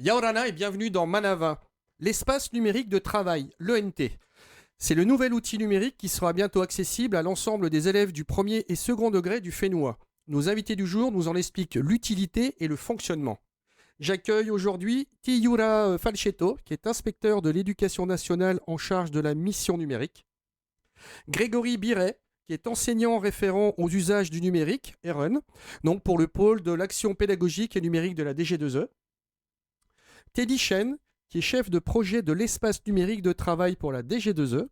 Yaorana et bienvenue dans Manava, l'espace numérique de travail, l'ENT. C'est le nouvel outil numérique qui sera bientôt accessible à l'ensemble des élèves du premier et second degré du Fénois. Nos invités du jour nous en expliquent l'utilité et le fonctionnement. J'accueille aujourd'hui Tiyura Falchetto, qui est inspecteur de l'éducation nationale en charge de la mission numérique. Grégory Biret, qui est enseignant référent aux usages du numérique, ERUN, donc pour le pôle de l'action pédagogique et numérique de la DG2E. Teddy Chen, qui est chef de projet de l'espace numérique de travail pour la DG2E.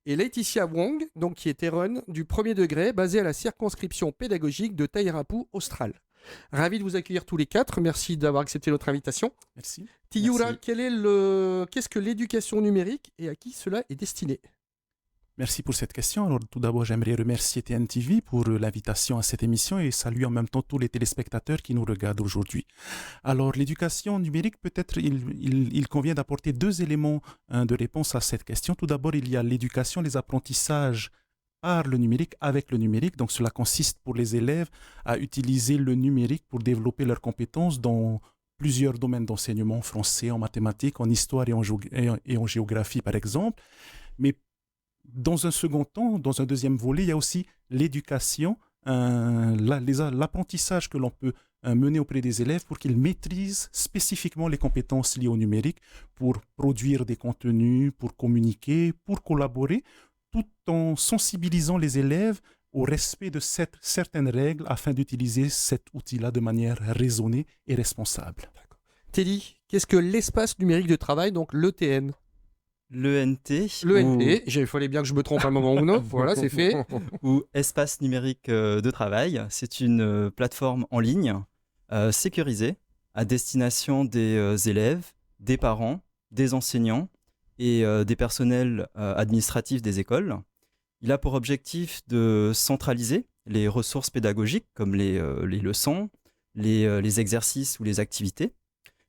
Et Laetitia Wong, donc, qui est ERUN du premier degré, basée à la circonscription pédagogique de Tairappu, Austral. Ravi de vous accueillir tous les quatre. Merci d'avoir accepté notre invitation. Merci. Tiyura, Merci. qu'est-ce que l'éducation numérique et à qui cela est destiné ? Merci pour cette question. Alors, tout d'abord, j'aimerais remercier TNTV pour l'invitation à cette émission et saluer en même temps tous les téléspectateurs qui nous regardent aujourd'hui. Alors, l'éducation numérique, peut-être, il convient d'apporter deux éléments de réponse à cette question. Tout d'abord, il y a l'éducation, les apprentissages par le numérique, avec le numérique. Donc, cela consiste pour les élèves à utiliser le numérique pour développer leurs compétences dans plusieurs domaines d'enseignement, français, en mathématiques, en histoire et en géographie, par exemple. Mais dans un second temps, dans un deuxième volet, il y a aussi l'éducation, l'apprentissage que l'on peut mener auprès des élèves pour qu'ils maîtrisent spécifiquement les compétences liées au numérique pour produire des contenus, pour communiquer, pour collaborer, tout en sensibilisant les élèves au respect de certaines règles afin d'utiliser cet outil-là de manière raisonnée et responsable. Teddy, qu'est-ce que l'espace numérique de travail, donc l'ETN ? L'ENT, L'ENT, il fallait bien que je me trompe un moment ou un autre, voilà, c'est fait. ou Espace numérique de travail, c'est une plateforme en ligne sécurisée à destination des élèves, des parents, des enseignants et des personnels administratifs des écoles. Il a pour objectif de centraliser les ressources pédagogiques comme les leçons, les exercices ou les activités,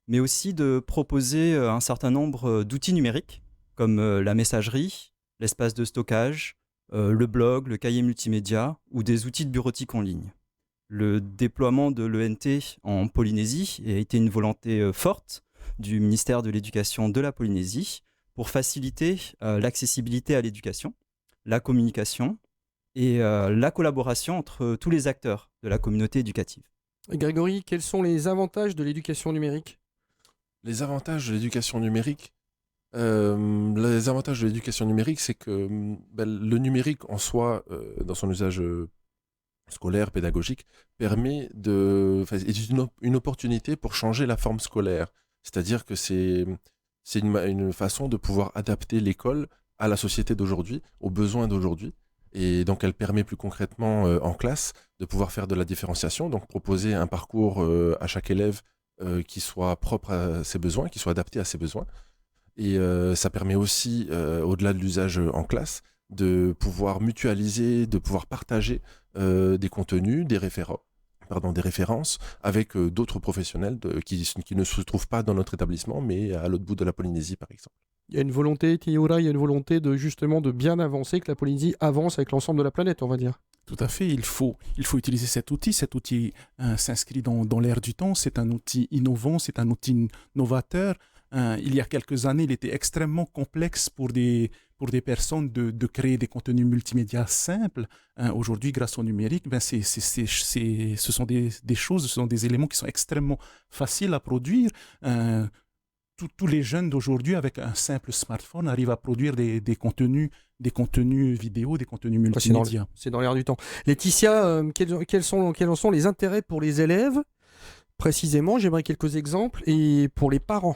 mais aussi de proposer un certain nombre d'outils numériques comme la messagerie, l'espace de stockage, le blog, le cahier multimédia ou des outils de bureautique en ligne. Le déploiement de l'ENT en Polynésie a été une volonté forte du ministère de l'Éducation de la Polynésie pour faciliter l'accessibilité à l'éducation, la communication et la collaboration entre tous les acteurs de la communauté éducative. Grégory, quels sont les avantages de l'éducation numérique ? Les avantages de l'éducation numérique, c'est que le numérique en soi, dans son usage scolaire, pédagogique, est une opportunité pour changer la forme scolaire. C'est-à-dire que c'est une façon de pouvoir adapter l'école à la société d'aujourd'hui, aux besoins d'aujourd'hui. Et donc, elle permet plus concrètement en classe de pouvoir faire de la différenciation, donc proposer un parcours à chaque élève qui soit propre à ses besoins, qui soit adapté à ses besoins. Et ça permet aussi, au-delà de l'usage en classe, de pouvoir mutualiser, de pouvoir partager des contenus, des références avec d'autres professionnels qui ne se trouvent pas dans notre établissement, mais à l'autre bout de la Polynésie, par exemple. Il y a une volonté, Tiyura, de bien avancer, que la Polynésie avance avec l'ensemble de la planète, on va dire. Tout à fait, il faut utiliser cet outil. Cet outil s'inscrit dans l'ère du temps, c'est un outil innovant, c'est un outil novateur. Il y a quelques années, il était extrêmement complexe pour des personnes de créer des contenus multimédia simples. Aujourd'hui, grâce au numérique, ce sont des choses, ce sont des éléments qui sont extrêmement faciles à produire. Tous les jeunes d'aujourd'hui, avec un simple smartphone, arrivent à produire des contenus vidéo, des contenus multimédia. C'est dans l'air du temps. Laetitia, quels en sont les intérêts pour les élèves ? Précisément, j'aimerais quelques exemples, et pour les parents.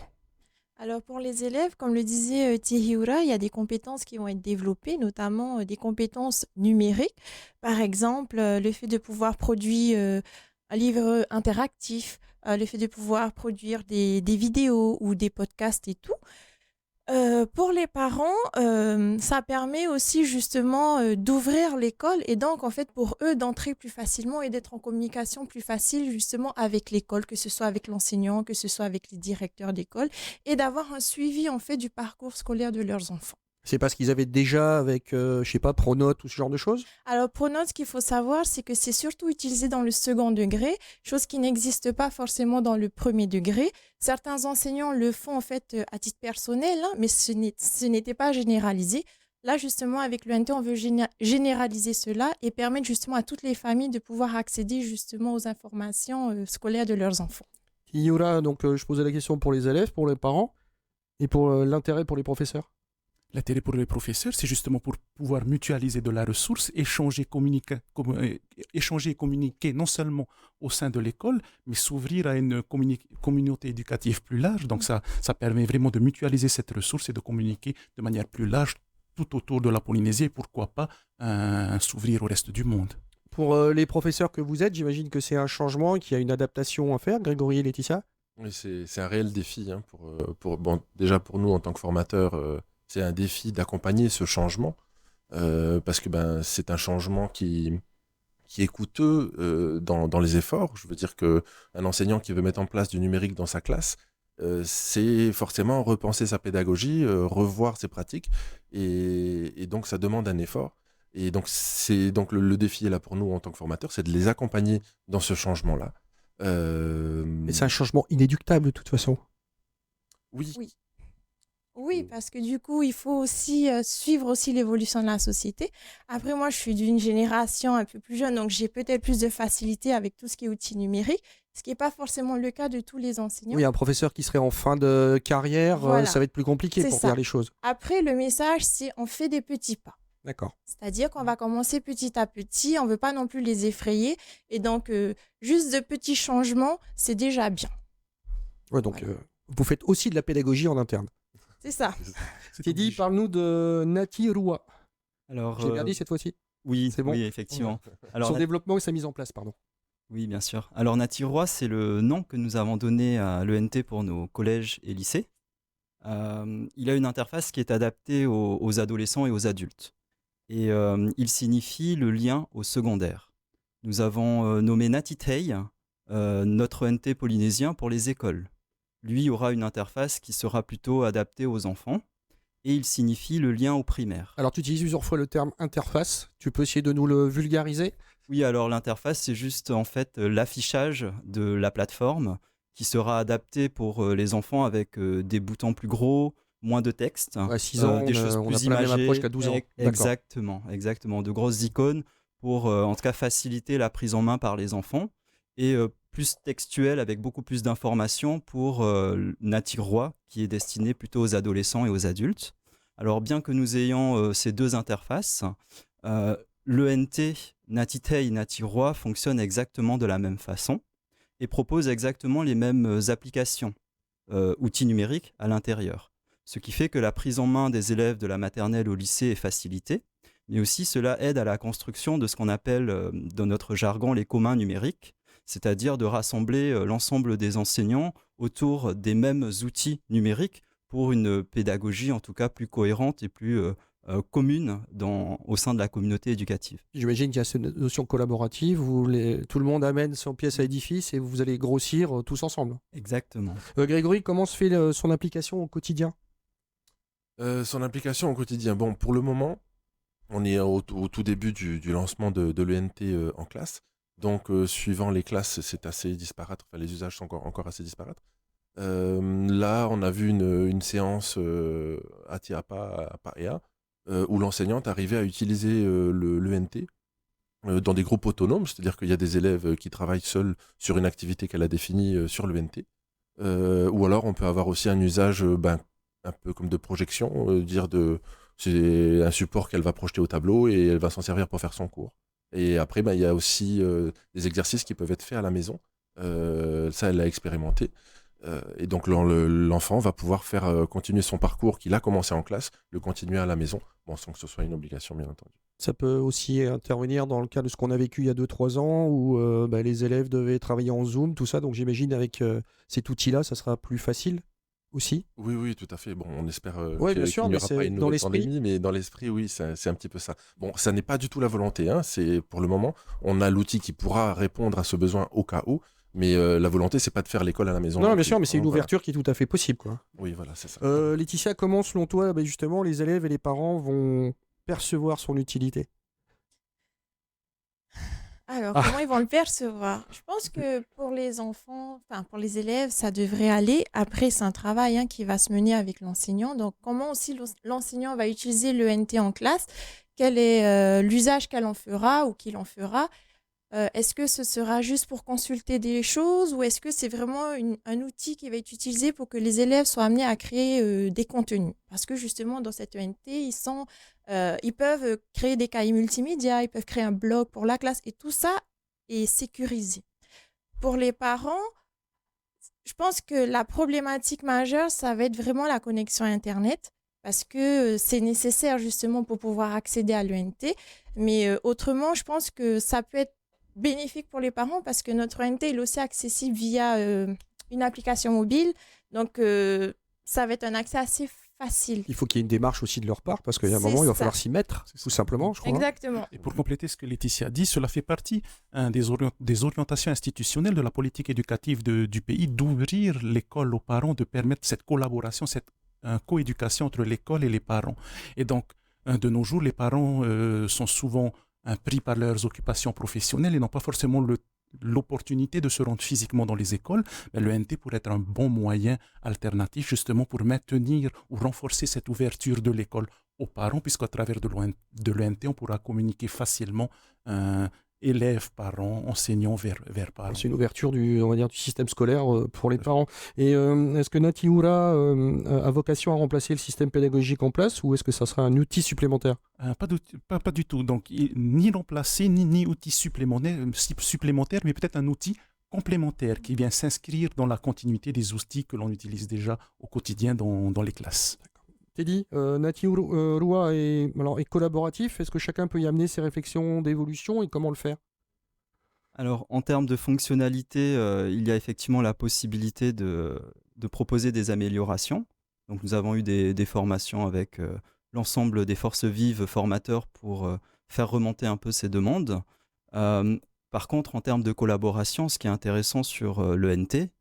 Alors pour les élèves, comme le disait Tiyura, il y a des compétences qui vont être développées, notamment des compétences numériques. Par exemple, le fait de pouvoir produire un livre interactif, le fait de pouvoir produire des vidéos ou des podcasts et tout. Pour les parents, ça permet aussi justement d'ouvrir l'école et donc en fait pour eux d'entrer plus facilement et d'être en communication plus facile justement avec l'école, que ce soit avec l'enseignant, que ce soit avec les directeurs d'école et d'avoir un suivi en fait du parcours scolaire de leurs enfants. C'est parce qu'ils avaient déjà avec, je sais pas, Pronote ou ce genre de choses? Alors, Pronote, ce qu'il faut savoir, c'est que c'est surtout utilisé dans le second degré, chose qui n'existe pas forcément dans le premier degré. Certains enseignants le font en fait à titre personnel, hein, mais ce n'était pas généralisé. Là, justement, avec l'ENT, on veut généraliser cela et permettre justement à toutes les familles de pouvoir accéder justement aux informations scolaires de leurs enfants. Il y aura, donc, je posais la question pour les élèves, pour les parents, et pour l'intérêt pour les professeurs. L'intérêt pour les professeurs, c'est justement pour pouvoir mutualiser de la ressource, échanger et communiquer non seulement au sein de l'école, mais s'ouvrir à une communauté éducative plus large. Donc ça permet vraiment de mutualiser cette ressource et de communiquer de manière plus large tout autour de la Polynésie et pourquoi pas s'ouvrir au reste du monde. Pour les professeurs que vous êtes, j'imagine que c'est un changement, qu'il y a une adaptation à faire, Grégory et Laetitia? Oui, c'est un réel défi, hein, déjà pour nous en tant que formateurs, c'est un défi d'accompagner ce changement parce que c'est un changement qui est coûteux dans les efforts. Je veux dire qu'un enseignant qui veut mettre en place du numérique dans sa classe, c'est forcément repenser sa pédagogie, revoir ses pratiques et donc ça demande un effort. Et donc le défi est là pour nous en tant que formateurs, c'est de les accompagner dans ce changement-là. Mais c'est un changement inéluctable de toute façon. Oui. Oui, parce que du coup, il faut aussi suivre aussi l'évolution de la société. Après, moi, je suis d'une génération un peu plus jeune, donc j'ai peut-être plus de facilité avec tout ce qui est outils numériques, ce qui n'est pas forcément le cas de tous les enseignants. Oui, un professeur qui serait en fin de carrière, Voilà. ça va être plus compliqué pour faire les choses. Après, le message, c'est on fait des petits pas. D'accord. C'est-à-dire qu'on va commencer petit à petit, on ne veut pas non plus les effrayer, et donc juste de petits changements, c'est déjà bien. Ouais, donc vous faites aussi de la pédagogie en interne. C'est ça. Teddy, parle-nous de Nati Roua. Alors, j'ai bien dit cette fois-ci? Oui, c'est bon. Oui, effectivement. Alors, son développement et sa mise en place, pardon. Oui, bien sûr. Alors, Nati Roua, c'est le nom que nous avons donné à l'ENT pour nos collèges et lycées. Il a une interface qui est adaptée aux adolescents et aux adultes. Et il signifie le lien au secondaire. Nous avons nommé Natitei, notre ENT polynésien pour les écoles. Lui aura une interface qui sera plutôt adaptée aux enfants et il signifie le lien au primaire. Alors tu utilises plusieurs fois le terme interface, tu peux essayer de nous le vulgariser? Oui, alors l'interface c'est juste en fait l'affichage de la plateforme qui sera adapté pour les enfants avec des boutons plus gros, moins de texte, à 6 ans, des choses plus on a pas la même approche imagées. qu'à 12 ans. Exactement, de grosses icônes pour en tout cas faciliter la prise en main par les enfants et plus textuel avec beaucoup plus d'informations pour Nati Roua qui est destiné plutôt aux adolescents et aux adultes. Alors bien que nous ayons ces deux interfaces, l'ENT Natitei Nati Roua fonctionne exactement de la même façon et propose exactement les mêmes applications, outils numériques à l'intérieur. Ce qui fait que la prise en main des élèves de la maternelle au lycée est facilitée, mais aussi cela aide à la construction de ce qu'on appelle dans notre jargon les communs numériques, c'est-à-dire de rassembler l'ensemble des enseignants autour des mêmes outils numériques pour une pédagogie en tout cas plus cohérente et plus commune au sein de la communauté éducative. J'imagine qu'il y a cette notion collaborative où tout le monde amène son pièce à édifice et vous allez grossir tous ensemble. Exactement. Grégory, comment se fait son application au quotidien? Son application au quotidien, bon, pour le moment, on est au tout début du lancement de l'ENT en classe. Donc, suivant les classes, c'est assez disparate. Enfin, les usages sont encore assez disparates. Là, on a vu une séance à Tiapa, à Paria, où l'enseignante arrivait à utiliser l'ENT dans des groupes autonomes, c'est-à-dire qu'il y a des élèves qui travaillent seuls sur une activité qu'elle a définie sur l'ENT. Ou alors, on peut avoir aussi un usage un peu comme de projection, c'est un support qu'elle va projeter au tableau et elle va s'en servir pour faire son cours. Et après, il y a aussi des exercices qui peuvent être faits à la maison. Ça, elle l'a expérimenté. Et donc, l'enfant va pouvoir faire continuer son parcours qu'il a commencé en classe, le continuer à la maison, sans que ce soit une obligation, bien entendu. Ça peut aussi intervenir dans le cas de ce qu'on a vécu il y a 2-3 ans, où les élèves devaient travailler en Zoom, tout ça. Donc, j'imagine avec cet outil-là, ça sera plus facile aussi. Oui, tout à fait. Bon, on espère bien sûr, qu'il n'y aura pas une dans nouvelle pandémie, mais dans l'esprit, oui, c'est un petit peu ça. Bon, ça n'est pas du tout la volonté. C'est pour le moment, on a l'outil qui pourra répondre à ce besoin au cas où, Mais la volonté, c'est pas de faire l'école à la maison. Non, non bien plus. sûr, mais c'est une Voilà. ouverture qui est tout à fait possible, quoi. Oui, voilà, c'est ça. Laetitia, comment, selon toi, justement, les élèves et les parents vont percevoir son utilité? Alors, Ah. comment ils vont le percevoir? Je pense que pour les enfants, enfin pour les élèves, ça devrait aller. Après, c'est un travail qui va se mener avec l'enseignant. Donc, comment aussi l'enseignant va utiliser l'ENT en classe? Quel est l'usage qu'elle en fera ou qu'il en fera? Est-ce que ce sera juste pour consulter des choses ou est-ce que c'est vraiment un outil qui va être utilisé pour que les élèves soient amenés à créer des contenus? Parce que justement, dans cette ENT, ils peuvent créer des cahiers multimédia, ils peuvent créer un blog pour la classe et tout ça est sécurisé. Pour les parents, je pense que la problématique majeure, ça va être vraiment la connexion Internet parce que c'est nécessaire justement pour pouvoir accéder à l'ENT. Mais autrement, je pense que ça peut être bénéfique pour les parents parce que notre ENT est aussi accessible via une application mobile. Donc, ça va être un accès assez facile. Il faut qu'il y ait une démarche aussi de leur part, parce qu'il y a un C'est moment, il va ça. falloir s'y mettre, C'est tout ça. simplement, je crois. Exactement. Et pour compléter ce que Laetitia dit, cela fait partie des orientations institutionnelles de la politique éducative du pays, d'ouvrir l'école aux parents, de permettre cette collaboration, cette coéducation entre l'école et les parents. Et donc, de nos jours, les parents sont souvent pris par leurs occupations professionnelles et n'ont pas forcément l'opportunité de se rendre physiquement dans les écoles. Mais l'ENT pourrait être un bon moyen alternatif justement pour maintenir ou renforcer cette ouverture de l'école aux parents, puisqu'à travers de l'ENT, on pourra communiquer facilement élèves, parents, enseignants vers parents. C'est une ouverture on va dire, du système scolaire pour les parents. Et est-ce que Natiura a vocation à remplacer le système pédagogique en place ou est-ce que ça sera un outil supplémentaire? Pas du tout. Donc, ni remplacer, ni outil supplémentaire, mais peut-être un outil complémentaire qui vient s'inscrire dans la continuité des outils que l'on utilise déjà au quotidien dans les classes. Teddy, Natiura est collaboratif. Est-ce que chacun peut y amener ses réflexions d'évolution et comment le faire? Alors, en termes de fonctionnalité, il y a effectivement la possibilité de proposer des améliorations. Donc, nous avons eu des formations avec l'ensemble des forces vives formateurs pour faire remonter un peu ces demandes. Par contre, en termes de collaboration, ce qui est intéressant sur l'ENT,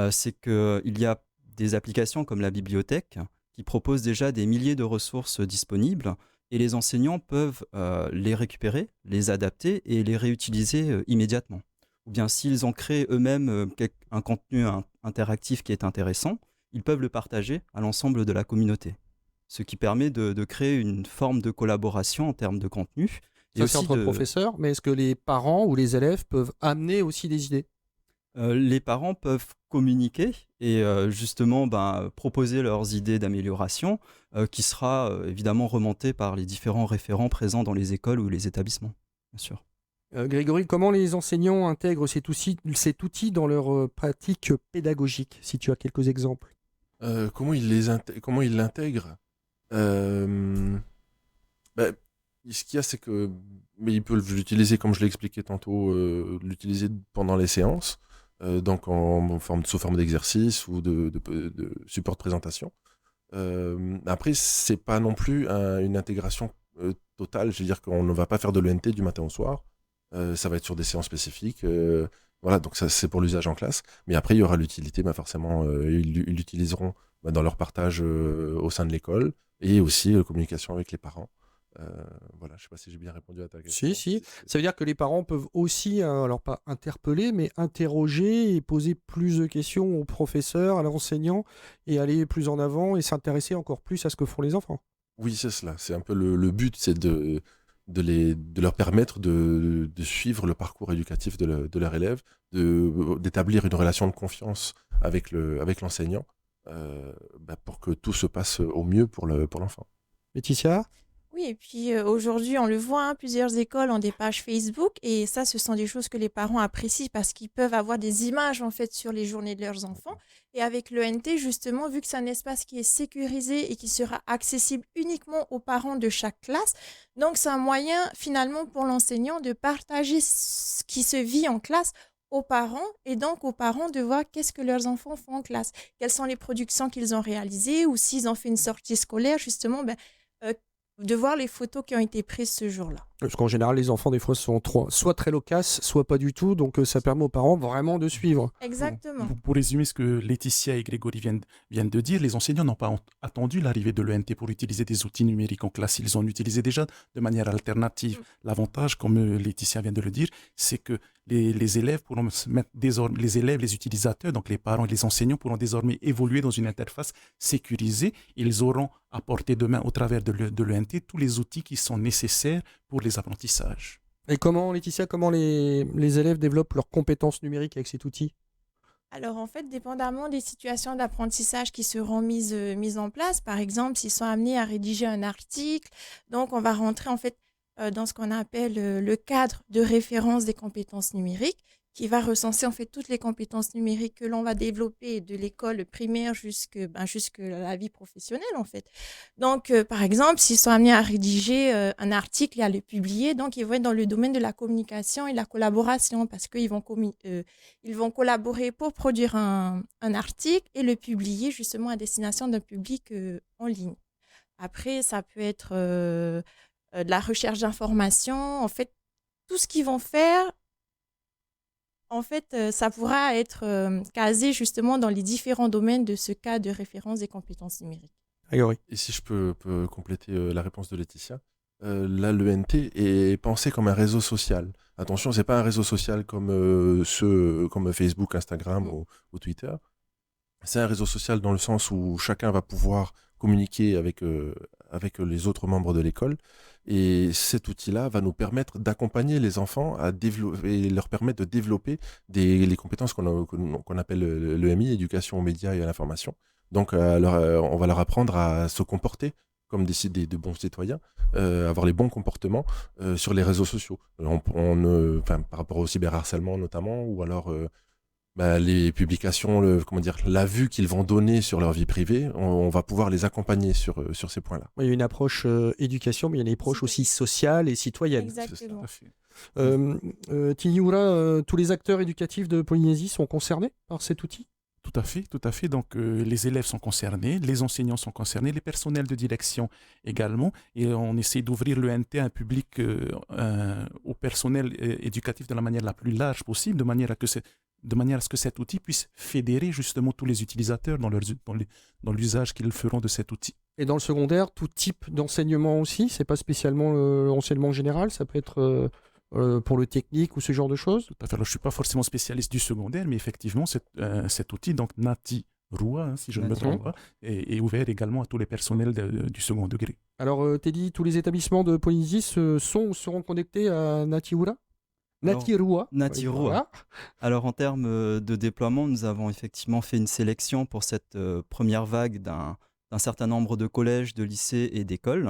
c'est qu'il y a des applications comme la bibliothèque qui proposent déjà des milliers de ressources disponibles et les enseignants peuvent les récupérer, les adapter et les réutiliser immédiatement. Ou bien s'ils ont créé eux-mêmes un contenu interactif qui est intéressant, ils peuvent le partager à l'ensemble de la communauté. Ce qui permet de créer une forme de collaboration en termes de contenu. Ça, c'est entre professeurs, mais est-ce que les parents ou les élèves peuvent amener aussi des idées? Les parents peuvent communiquer et justement proposer leurs idées d'amélioration qui sera évidemment remontée par les différents référents présents dans les écoles ou les établissements, bien sûr. Grégory, comment les enseignants intègrent cet outil dans leur pratique pédagogique, si tu as quelques exemples? Comment ils l'intègrent? Ce qu'il y a, c'est que ils peuvent l'utiliser, comme je l'ai expliqué tantôt, l'utiliser pendant les séances. Donc sous forme d'exercice ou de support de présentation. Après, c'est pas non plus une intégration totale. Je veux dire qu'on ne va pas faire de l'ENT du matin au soir. Ça va être sur des séances spécifiques. Voilà, donc ça c'est pour l'usage en classe. Mais après, il y aura l'utilité. Forcément, ils l'utiliseront dans leur partage au sein de l'école et aussi communication avec les parents. Voilà, je ne sais pas si j'ai bien répondu à ta question. Si. Ça veut dire que les parents peuvent aussi, alors pas interpeller, mais interroger et poser plus de questions aux professeurs, à l'enseignant, et aller plus en avant et s'intéresser encore plus à ce que font les enfants. Oui, c'est cela. C'est un peu le but, c'est de leur permettre de suivre le parcours éducatif de leur élève, d'établir une relation de confiance avec l'enseignant pour que tout se passe au mieux pour l'enfant. Laetitia? Oui, et puis aujourd'hui, on le voit, plusieurs écoles ont des pages Facebook et ça, ce sont des choses que les parents apprécient parce qu'ils peuvent avoir des images en fait sur les journées de leurs enfants. Et avec l'ENT, justement, vu que c'est un espace qui est sécurisé et qui sera accessible uniquement aux parents de chaque classe, donc c'est un moyen finalement pour l'enseignant de partager ce qui se vit en classe aux parents et donc aux parents de voir qu'est-ce que leurs enfants font en classe, quelles sont les productions qu'ils ont réalisées ou s'ils ont fait une sortie scolaire, justement, de voir les photos qui ont été prises ce jour-là. Parce qu'en général, les enfants, des fois, sont soit très loquaces, soit pas du tout. Donc, ça permet aux parents vraiment de suivre. Exactement. Pour résumer ce que Laetitia et Grégory viennent de dire, les enseignants n'ont pas attendu l'arrivée de l'ENT pour utiliser des outils numériques en classe. Ils ont utilisé déjà de manière alternative. L'avantage, comme Laetitia vient de le dire, c'est que les élèves pourront se mettre désormais, les élèves, les utilisateurs, donc les parents et les enseignants pourront désormais évoluer dans une interface sécurisée. Ils auront à portée de main au travers de l'ENT tous les outils qui sont nécessaires pour les apprentissages. Et comment, Laetitia, comment les élèves développent leurs compétences numériques avec cet outil ? Alors en fait, dépendamment des situations d'apprentissage qui seront mises en place, par exemple, s'ils sont amenés à rédiger un article, donc on va rentrer en fait dans ce qu'on appelle le cadre de référence des compétences numériques, qui va recenser en fait toutes les compétences numériques que l'on va développer de l'école primaire jusque la vie professionnelle en fait. Donc par exemple, s'ils sont amenés à rédiger un article et à le publier, donc ils vont être dans le domaine de la communication et la collaboration parce qu'ils vont ils vont collaborer pour produire un article et le publier justement à destination d'un public en ligne. Après, ça peut être de la recherche d'informations. En fait, tout ce qu'ils vont faire, en fait, ça pourra être casé justement dans les différents domaines de ce cas de référence des compétences numériques. Grégory. Et si je peux compléter la réponse de Laetitia, là, l'ENT est pensé comme un réseau social. Attention, ce n'est pas un réseau social comme comme Facebook, Instagram ou Twitter. C'est un réseau social dans le sens où chacun va pouvoir communiquer avec les autres membres de l'école. Et cet outil-là va nous permettre d'accompagner les enfants à développer, et leur permettre de développer les compétences qu'on appelle l'EMI, éducation aux médias et à l'information. Donc, on va leur apprendre à se comporter comme de bons citoyens, avoir les bons comportements sur les réseaux sociaux. Par rapport au cyberharcèlement notamment, ou alors les publications, la vue qu'ils vont donner sur leur vie privée, on va pouvoir les accompagner sur ces points-là. Il y a une approche éducation, mais il y a une approche aussi sociale et citoyenne. Exactement. Tiniura, tous les acteurs éducatifs de Polynésie sont concernés par cet outil ? Tout à fait. Donc, les élèves sont concernés, les enseignants sont concernés, les personnels de direction également. Et on essaie d'ouvrir l'ENT à un public, au personnel éducatif de la manière la plus large possible, de manière à ce que cet outil puisse fédérer justement tous les utilisateurs dans l'usage qu'ils feront de cet outil. Et dans le secondaire, tout type d'enseignement aussi ? C'est pas spécialement l'enseignement général, ça peut être pour le technique ou ce genre de choses ? Tout à fait. Alors, je ne suis pas forcément spécialiste du secondaire, mais effectivement, cet outil, donc Nati Rua, si je ne me trompe pas, est ouvert également à tous les personnels du second degré. Alors, Teddy, tous les établissements de Polynésie seront connectés à Nati Rua ? Nati Rua. Voilà. Alors, en termes de déploiement, nous avons effectivement fait une sélection pour cette première vague d'un certain nombre de collèges, de lycées et d'écoles.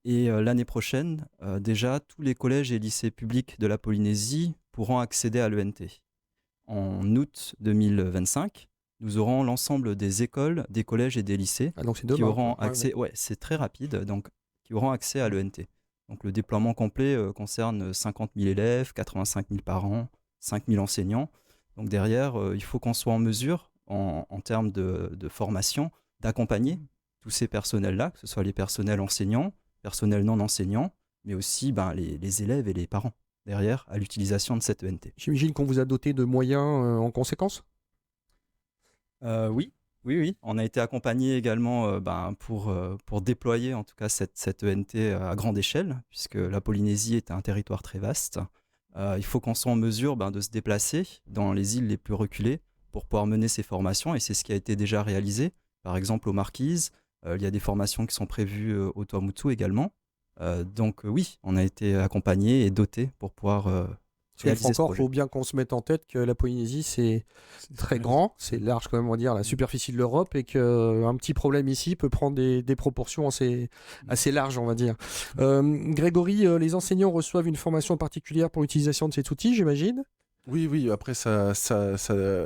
Et l'année prochaine, déjà, tous les collèges et lycées publics de la Polynésie pourront accéder à l'ENT. En août 2025, nous aurons l'ensemble des écoles, des collèges et des lycées qui auront accès. Ouais, c'est très rapide, donc qui auront accès à l'ENT. Donc le déploiement complet concerne 50 000 élèves, 85 000 parents, 5 000 enseignants. Donc derrière, il faut qu'on soit en mesure, en termes de formation, d'accompagner tous ces personnels-là, que ce soit les personnels enseignants, personnels non enseignants, mais aussi les élèves et les parents derrière à l'utilisation de cette ENT. J'imagine qu'on vous a doté de moyens en conséquence ? Oui. On a été accompagné également pour déployer en tout cas cette ENT à grande échelle, puisque la Polynésie est un territoire très vaste. Il faut qu'on soit en mesure de se déplacer dans les îles les plus reculées pour pouvoir mener ces formations, et c'est ce qui a été déjà réalisé. Par exemple, aux Marquises, il y a des formations qui sont prévues au Tuamotu également. Donc oui, on a été accompagné et doté pour pouvoir réaliser ce projet. Il faut bien qu'on se mette en tête que la Polynésie, c'est très grand, c'est large quand même, on va dire, la superficie de l'Europe, et qu'un petit problème ici peut prendre des proportions assez larges, on va dire. Grégory, les enseignants reçoivent une formation particulière pour l'utilisation de cet outil, j'imagine ? Oui, après,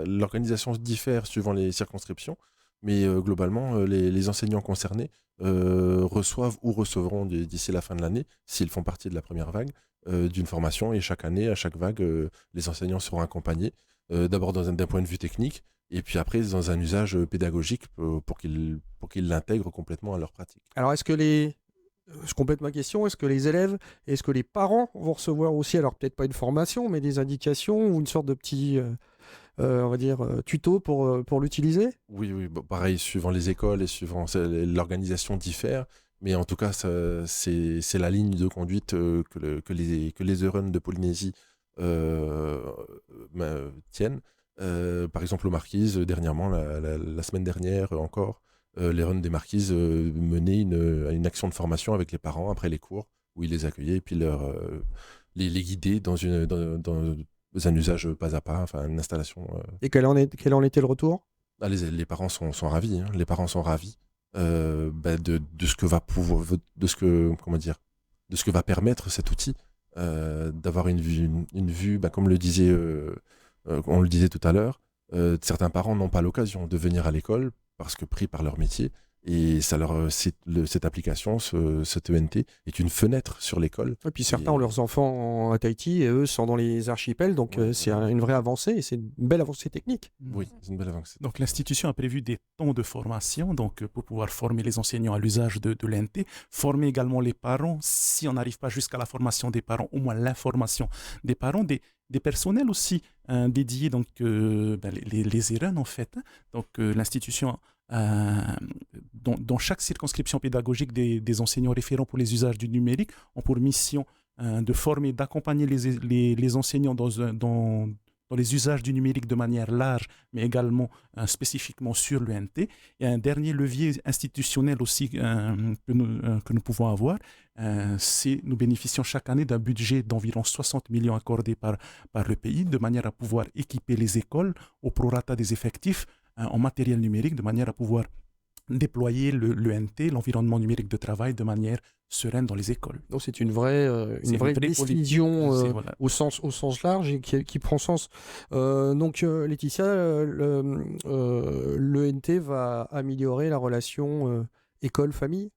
l'organisation diffère suivant les circonscriptions. Mais globalement, les enseignants concernés reçoivent ou recevront d'ici la fin de l'année, s'ils font partie de la première vague, d'une formation. Et chaque année, à chaque vague, les enseignants seront accompagnés, d'abord d'un point de vue technique, et puis après dans un usage pédagogique pour qu'ils l'intègrent complètement à leur pratique. Alors, est-ce que Je complète ma question. Est-ce que les élèves, est-ce que les parents vont recevoir aussi, alors peut-être pas une formation, mais des indications ou une sorte de petit, on va dire, tuto pour l'utiliser? Oui, oui, bah, pareil, suivant les écoles et suivant l'organisation diffère, mais en tout cas, c'est la ligne de conduite que les Euren de Polynésie euh, tiennent. Par exemple, aux Marquises, dernièrement, la semaine dernière encore, les Euren des Marquises menaient une action de formation avec les parents après les cours, où ils les accueillaient et puis les guidaient dans un usage pas à pas, enfin une installation. Et quel en était le retour? Ah, les parents sont ravis, hein. Les parents sont ravis de ce que va pouvoir, de ce que, comment dire, de ce que va permettre cet outil, d'avoir une vue, comme on le disait tout à l'heure. Certains parents n'ont pas l'occasion de venir à l'école parce que pris par leur métier. Et cette application, cette ENT, est une fenêtre sur l'école. Et puis certains ont leurs enfants à Tahiti et eux sont dans les archipels, donc Ouais, c'est voilà. une vraie avancée et c'est une belle avancée technique. Oui, c'est une belle avancée. Donc l'institution a prévu des temps de formation donc, pour pouvoir former les enseignants à l'usage de l'ENT, former également les parents, si on n'arrive pas jusqu'à la formation des parents, au moins l'information des parents, des personnels aussi dédiés, donc les EREN en fait. Hein. Donc l'institution dans chaque circonscription pédagogique des enseignants référents pour les usages du numérique ont pour mission de former, d'accompagner les enseignants dans les usages du numérique de manière large, mais également spécifiquement sur l'ENT. Et un dernier levier institutionnel aussi que nous pouvons avoir, c'est nous bénéficions chaque année d'un budget d'environ 60 millions accordés par le pays, de manière à pouvoir équiper les écoles au prorata des effectifs en matériel numérique, de manière à pouvoir déployer l'ENT, l'environnement numérique de travail, de manière sereine dans les écoles. Donc c'est une vraie décision voilà. au sens large et qui prend sens. Donc Laetitia, l'ENT va améliorer la relation école-famille?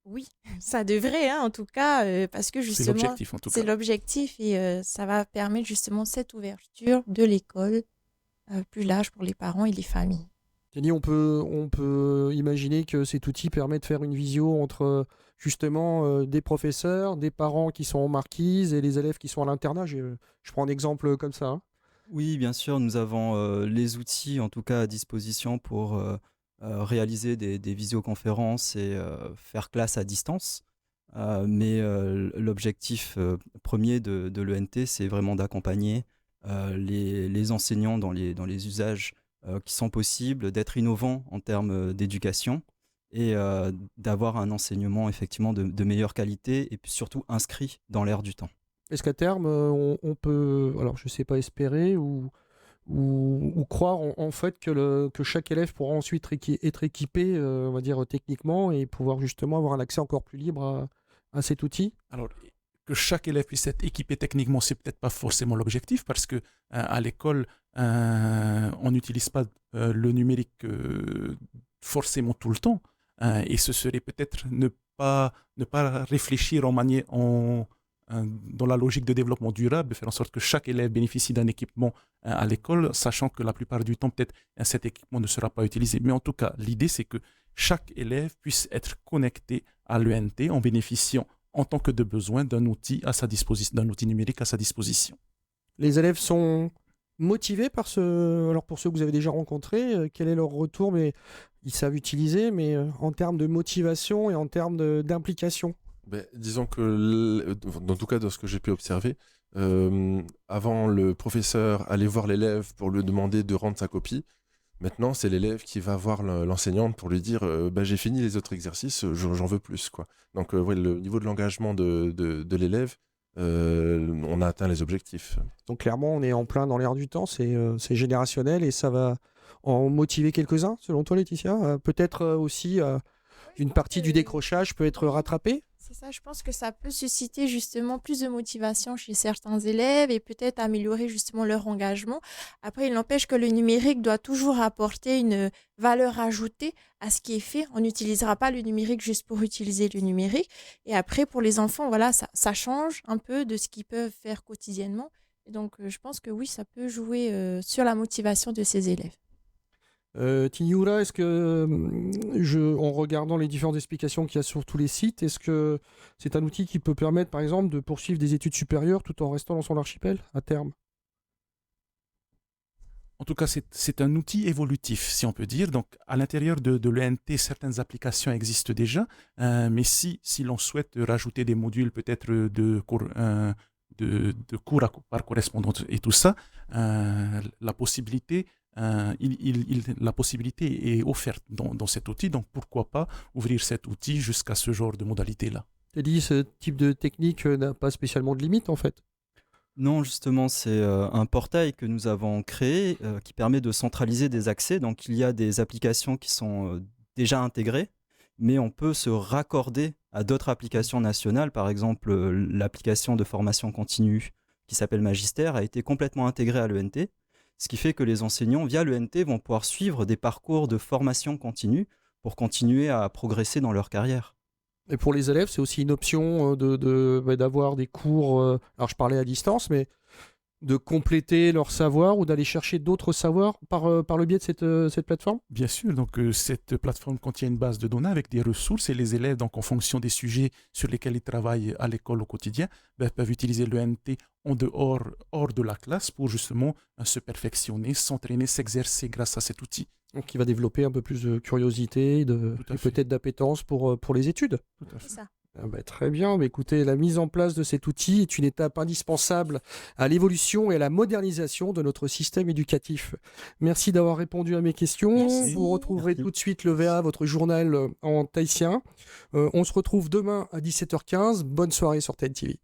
Oui, ça devrait, hein, en tout cas, parce que C'est justement, l'objectif en tout c'est cas. l'objectif et ça va permettre justement cette ouverture de l'école plus large pour les parents et les familles. Jenny, on peut imaginer que cet outil permet de faire une visio entre justement des professeurs, des parents qui sont en marquise et les élèves qui sont à l'internat. Je prends un exemple comme ça. Hein. Oui, bien sûr, nous avons les outils en tout cas à disposition pour réaliser des visioconférences et faire classe à distance. Mais l'objectif premier de l'ENT, c'est vraiment d'accompagner les enseignants dans les usages qui sont possibles, d'être innovants en termes d'éducation et d'avoir un enseignement effectivement de meilleure qualité et puis surtout inscrit dans l'air du temps. Est-ce qu'à terme, on peut, alors je ne sais pas, espérer ou croire en fait que chaque élève pourra ensuite être équipé, on va dire, techniquement et pouvoir justement avoir un accès encore plus libre à cet outil? Alors, que chaque élève puisse être équipé techniquement, c'est peut-être pas forcément l'objectif parce que à l'école, on n'utilise pas le numérique forcément tout le temps. Et ce serait peut-être ne pas réfléchir dans la logique de développement durable, de faire en sorte que chaque élève bénéficie d'un équipement à l'école, sachant que la plupart du temps, peut-être, cet équipement ne sera pas utilisé. Mais en tout cas, l'idée, c'est que chaque élève puisse être connecté à l'ENT en bénéficiant en tant que de besoin d'un outil à sa disposition, d'un outil numérique à sa disposition. Les élèves sont motivés par alors pour ceux que vous avez déjà rencontrés, quel est leur retour? Mais ils savent utiliser, mais en termes de motivation et en termes d'implication. Disons que, en tout cas, dans ce que j'ai pu observer, avant, le professeur allait voir l'élève pour lui demander de rendre sa copie. Maintenant, c'est l'élève qui va voir l'enseignante pour lui dire j'ai fini les autres exercices, j'en veux plus, quoi. Donc, ouais, le niveau de l'engagement de l'élève, on a atteint les objectifs. Donc clairement, on est en plein dans l'air du temps, c'est générationnel et ça va en motiver quelques-uns, selon toi, Laetitia. Peut-être aussi une partie du décrochage peut être rattrapée. C'est ça, je pense que ça peut susciter justement plus de motivation chez certains élèves et peut-être améliorer justement leur engagement. Après, il n'empêche que le numérique doit toujours apporter une valeur ajoutée à ce qui est fait. On n'utilisera pas le numérique juste pour utiliser le numérique. Et après, pour les enfants, voilà, ça change un peu de ce qu'ils peuvent faire quotidiennement. Et donc, je pense que oui, ça peut jouer sur la motivation de ces élèves. Tinyura, est-ce que, en regardant les différentes explications qu'il y a sur tous les sites, est-ce que c'est un outil qui peut permettre, par exemple, de poursuivre des études supérieures tout en restant dans son archipel à terme? En tout cas, c'est un outil évolutif, si on peut dire. Donc, à l'intérieur de l'ENT, certaines applications existent déjà, mais si l'on souhaite rajouter des modules peut-être de cours par correspondance et tout ça, la possibilité est offerte dans cet outil. Donc, pourquoi pas ouvrir cet outil jusqu'à ce genre de modalité-là? Tu dit ce type de technique n'a pas spécialement de limite, en fait. Non, justement, c'est un portail que nous avons créé qui permet de centraliser des accès. Donc, il y a des applications qui sont déjà intégrées, mais on peut se raccorder à d'autres applications nationales. Par exemple, l'application de formation continue qui s'appelle Magister a été complètement intégrée à l'ENT, ce qui fait que les enseignants, via l'ENT, vont pouvoir suivre des parcours de formation continue pour continuer à progresser dans leur carrière. Et pour les élèves, c'est aussi une option d'avoir des cours, alors je parlais à distance, mais de compléter leur savoir ou d'aller chercher d'autres savoirs par le biais de cette plateforme? Bien sûr, donc cette plateforme contient une base de données avec des ressources et les élèves, donc en fonction des sujets sur lesquels ils travaillent à l'école au quotidien, peuvent utiliser l'ENT hors de la classe pour justement se perfectionner, s'entraîner, s'exercer grâce à cet outil. Donc il va développer un peu plus de curiosité et peut-être d'appétence pour les études. Tout à fait. C'est ça. Très bien, écoutez, la mise en place de cet outil est une étape indispensable à l'évolution et à la modernisation de notre système éducatif. Merci d'avoir répondu à mes questions. Merci. Vous retrouverez Merci. tout de suite le VA, votre journal en tahitien. On se retrouve demain à 17h15. Bonne soirée sur TNTV.